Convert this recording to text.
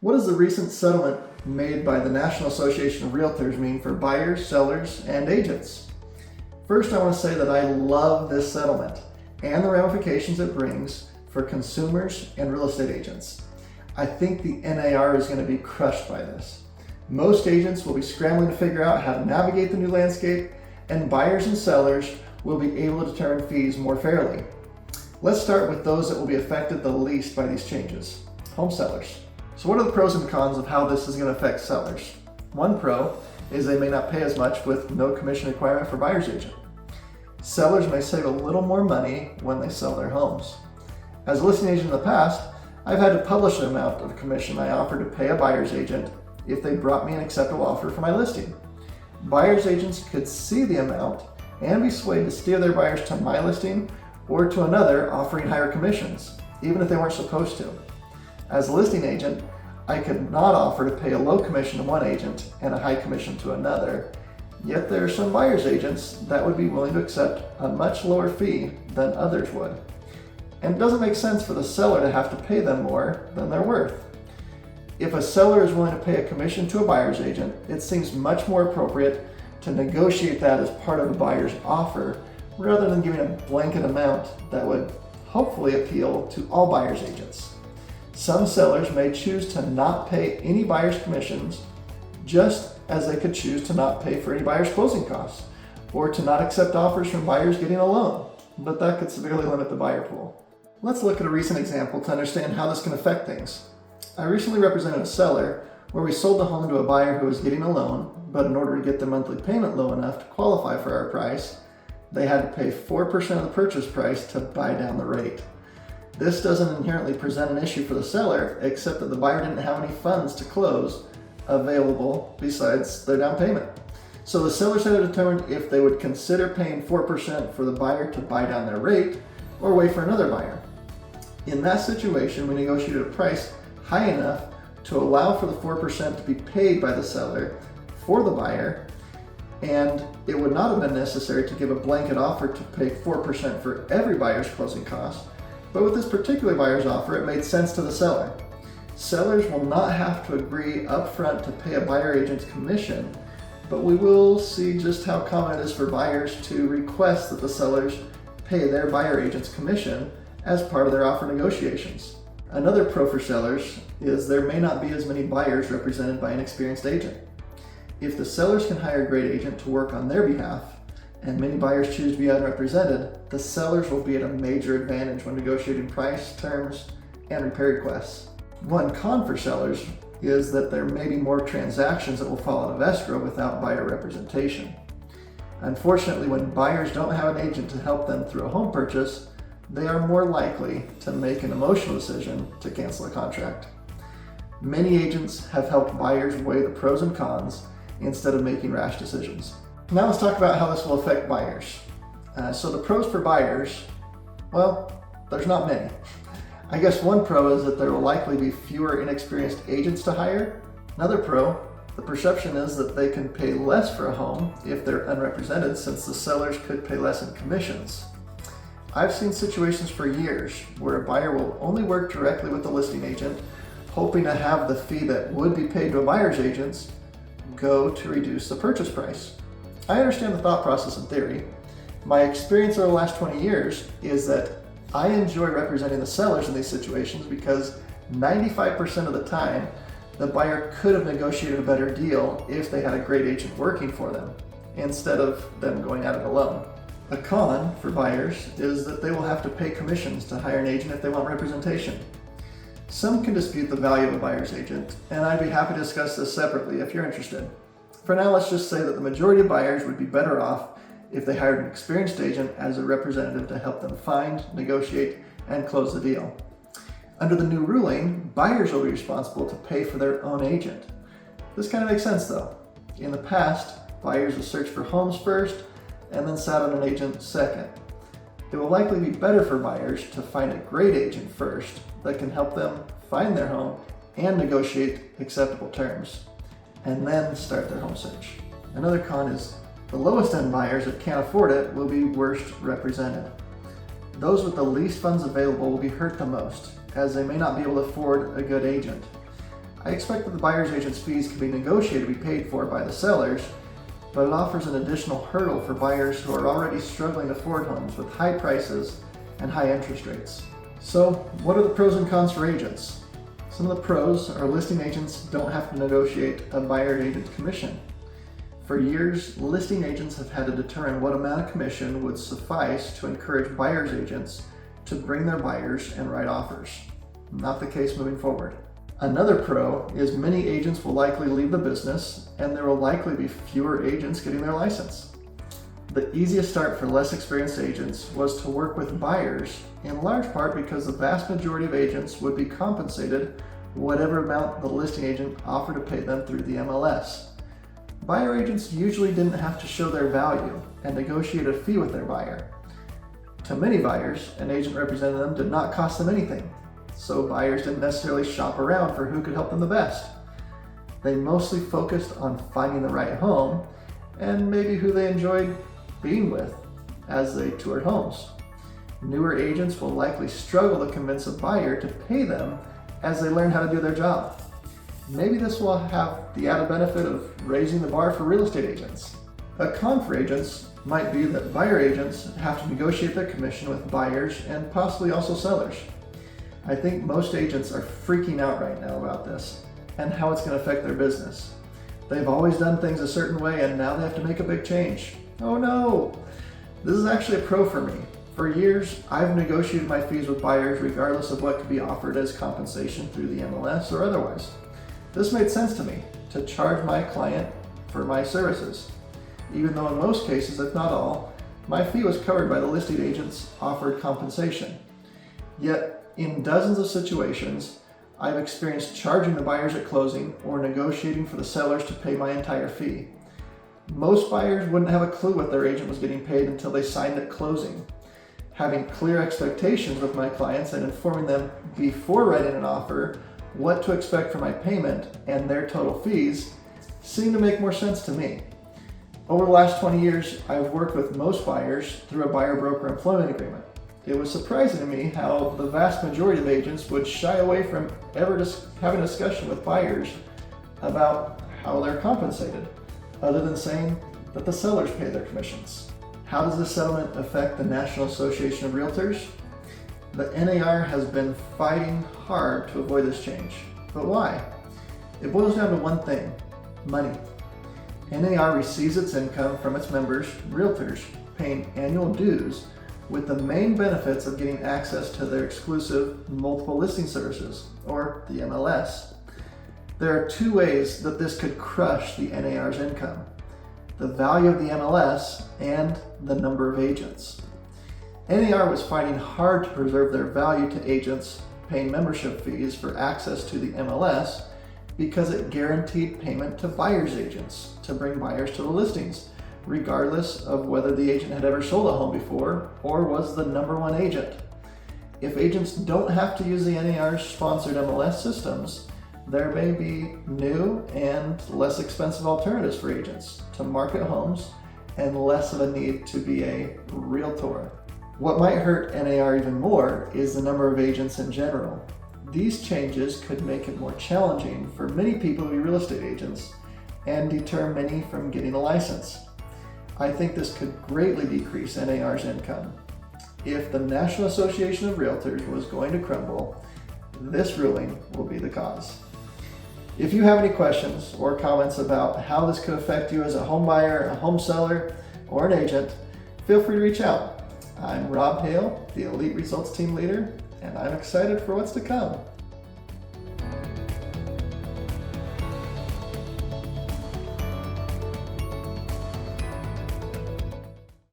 What does the recent settlement made by the National Association of Realtors mean for buyers, sellers, and agents? First, I want to say that I love this settlement and the ramifications it brings for consumers and real estate agents. I think the NAR is going to be crushed by this. Most agents will be scrambling to figure out how to navigate the new landscape, and buyers and sellers will be able to determine fees more fairly. Let's start with those that will be affected the least by these changes: home sellers. So what are the pros and cons of how this is going to affect sellers? One pro is they may not pay as much with no commission requirement for buyer's agent. Sellers may save a little more money when they sell their homes. As a listing agent in the past, I've had to publish the amount of commission I offer to pay a buyer's agent if they brought me an acceptable offer for my listing. Buyer's agents could see the amount and be swayed to steer their buyers to my listing or to another offering higher commissions, even if they weren't supposed to. As a listing agent, I could not offer to pay a low commission to one agent and a high commission to another, yet there are some buyer's agents that would be willing to accept a much lower fee than others would. And it doesn't make sense for the seller to have to pay them more than they're worth. If a seller is willing to pay a commission to a buyer's agent, it seems much more appropriate to negotiate that as part of the buyer's offer rather than giving a blanket amount that would hopefully appeal to all buyer's agents. Some sellers may choose to not pay any buyer's commissions, just as they could choose to not pay for any buyer's closing costs or to not accept offers from buyers getting a loan, but that could severely limit the buyer pool. Let's look at a recent example to understand how this can affect things. I recently represented a seller where we sold the home to a buyer who was getting a loan, but in order to get their monthly payment low enough to qualify for our price, they had to pay 4% of the purchase price to buy down the rate. This doesn't inherently present an issue for the seller, except that the buyer didn't have any funds to close available besides their down payment. So the sellers had to determine if they would consider paying 4% for the buyer to buy down their rate or wait for another buyer. In that situation, we negotiated a price high enough to allow for the 4% to be paid by the seller for the buyer, and it would not have been necessary to give a blanket offer to pay 4% for every buyer's closing costs. But with this particular buyer's offer, it made sense to the seller. Sellers will not have to agree upfront to pay a buyer agent's commission, but we will see just how common it is for buyers to request that the sellers pay their buyer agent's commission as part of their offer negotiations. Another pro for sellers is there may not be as many buyers represented by an experienced agent. If the sellers can hire a great agent to work on their behalf, and many buyers choose to be unrepresented, the sellers will be at a major advantage when negotiating price, terms, and repair requests. One con for sellers is that there may be more transactions that will fall out of escrow without buyer representation. Unfortunately, when buyers don't have an agent to help them through a home purchase, they are more likely to make an emotional decision to cancel a contract. Many agents have helped buyers weigh the pros and cons instead of making rash decisions. Now let's talk about how this will affect buyers. So the pros for buyers, well, there's not many. I guess one pro is that there will likely be fewer inexperienced agents to hire. Another pro, the perception is that they can pay less for a home if they're unrepresented, since the sellers could pay less in commissions. I've seen situations for years where a buyer will only work directly with the listing agent, hoping to have the fee that would be paid to a buyer's agent go to reduce the purchase price. I understand the thought process in theory. My experience over the last 20 years is that I enjoy representing the sellers in these situations because 95% of the time, the buyer could have negotiated a better deal if they had a great agent working for them, instead of them going at it alone. A con for buyers is that they will have to pay commissions to hire an agent if they want representation. Some can dispute the value of a buyer's agent, and I'd be happy to discuss this separately if you're interested. For now, let's just say that the majority of buyers would be better off if they hired an experienced agent as a representative to help them find, negotiate, and close the deal. Under the new ruling, buyers will be responsible to pay for their own agent. This kind of makes sense though. In the past, buyers will search for homes first and then sat on an agent second. It will likely be better for buyers to find a great agent first that can help them find their home and negotiate acceptable terms, and then start their home search. Another con is the lowest end buyers that can't afford it will be worst represented. Those with the least funds available will be hurt the most, as they may not be able to afford a good agent. I expect that the buyer's agent's fees can be negotiated to be paid for by the sellers, but it offers an additional hurdle for buyers who are already struggling to afford homes with high prices and high interest rates. So, what are the pros and cons for agents? Some of the pros are listing agents don't have to negotiate a buyer agent commission. For years, listing agents have had to determine what amount of commission would suffice to encourage buyer's agents to bring their buyers and write offers. Not the case moving forward. Another pro is many agents will likely leave the business and there will likely be fewer agents getting their license. The easiest start for less experienced agents was to work with buyers, in large part because the vast majority of agents would be compensated whatever amount the listing agent offered to pay them through the MLS. Buyer agents usually didn't have to show their value and negotiate a fee with their buyer. To many buyers, an agent representing them did not cost them anything, so buyers didn't necessarily shop around for who could help them the best. They mostly focused on finding the right home and maybe who they enjoyed being with as they toured homes. Newer agents will likely struggle to convince a buyer to pay them as they learn how to do their job. Maybe this will have the added benefit of raising the bar for real estate agents. A con for agents might be that buyer agents have to negotiate their commission with buyers and possibly also sellers. I think most agents are freaking out right now about this and how it's going to affect their business. They've always done things a certain way and now they have to make a big change. Oh no! This is actually a pro for me. For years, I've negotiated my fees with buyers regardless of what could be offered as compensation through the MLS or otherwise. This made sense to me, to charge my client for my services, even though in most cases, if not all, my fee was covered by the listing agent's offered compensation. Yet, in dozens of situations, I've experienced charging the buyers at closing or negotiating for the sellers to pay my entire fee. Most buyers wouldn't have a clue what their agent was getting paid until they signed at closing. Having clear expectations with my clients and informing them before writing an offer what to expect for my payment and their total fees seemed to make more sense to me. Over the last 20 years, I've worked with most buyers through a buyer-broker employment agreement. It was surprising to me how the vast majority of agents would shy away from ever having a discussion with buyers about how they're compensated, other than saying that the sellers pay their commissions. How does this settlement affect the National Association of Realtors? The NAR has been fighting hard to avoid this change. But why? It boils down to one thing: money. NAR receives its income from its members, realtors, paying annual dues with the main benefits of getting access to their exclusive multiple listing services, or the MLS. There are two ways that this could crush the NAR's income: the value of the MLS and the number of agents. NAR was fighting hard to preserve their value to agents paying membership fees for access to the MLS because it guaranteed payment to buyer's agents to bring buyers to the listings, regardless of whether the agent had ever sold a home before or was the number one agent. If agents don't have to use the NAR's sponsored MLS systems, there may be new and less expensive alternatives for agents to market homes and less of a need to be a realtor. What might hurt NAR even more is the number of agents in general. These changes could make it more challenging for many people to be real estate agents and deter many from getting a license. I think this could greatly decrease NAR's income. If the National Association of Realtors was going to crumble, this ruling will be the cause. If you have any questions or comments about how this could affect you as a home buyer, a home seller, or an agent, feel free to reach out. I'm Rob Hale, the Elite Results Team Leader, and I'm excited for what's to come.